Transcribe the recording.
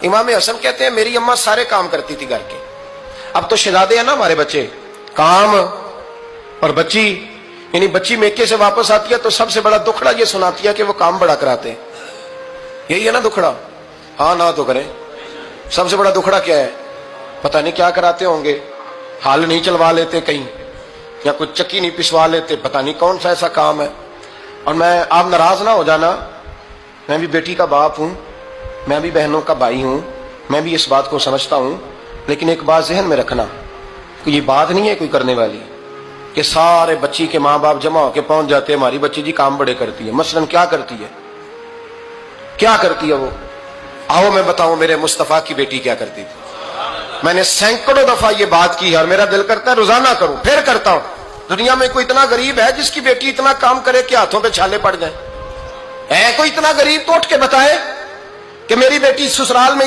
امام حسن کہتے ہیں میری اماں سارے کام کرتی تھی گھر کے. اب تو شہزادے ہیں نا ہمارے بچے, کام اور بچی, یعنی بچی میکے سے واپس آتی ہے تو سب سے بڑا دکھڑا یہ سناتی ہے کہ وہ کام بڑا کراتے ہیں. یہی ہے نا دکھڑا؟ ہاں نہ تو کریں. سب سے بڑا دکھڑا کیا ہے؟ پتہ نہیں کیا کراتے ہوں گے, ہال نہیں چلوا لیتے کہیں, یا کچھ چکی نہیں پسوا لیتے, پتہ نہیں کون سا ایسا کام ہے. اور میں, آپ ناراض نہ ہو جانا, میں بھی بیٹی کا باپ ہوں, میں بھی بہنوں کا بھائی ہوں, میں بھی اس بات کو سمجھتا ہوں, لیکن ایک بات ذہن میں رکھنا کہ یہ بات نہیں ہے کوئی کرنے والی کہ سارے بچی کے ماں باپ جمع ہو کے پہنچ جاتے ہیں ہماری بچی جی کام بڑے کرتی ہے. مثلاً کیا کرتی ہے, کیا کرتی ہے وہ؟ آؤ میں بتاؤں میرے مصطفیٰ کی بیٹی کیا کرتی تھی. میں نے سینکڑوں دفعہ یہ بات کی ہے اور میرا دل کرتا ہے روزانہ کروں, پھر کرتا ہوں. دنیا میں کوئی اتنا غریب ہے جس کی بیٹی اتنا کام کرے کہ ہاتھوں پہ چھالے پڑ جائیں؟ ہے کوئی اتنا غریب تو اٹھ کے بتائے کہ میری بیٹی سسرال میں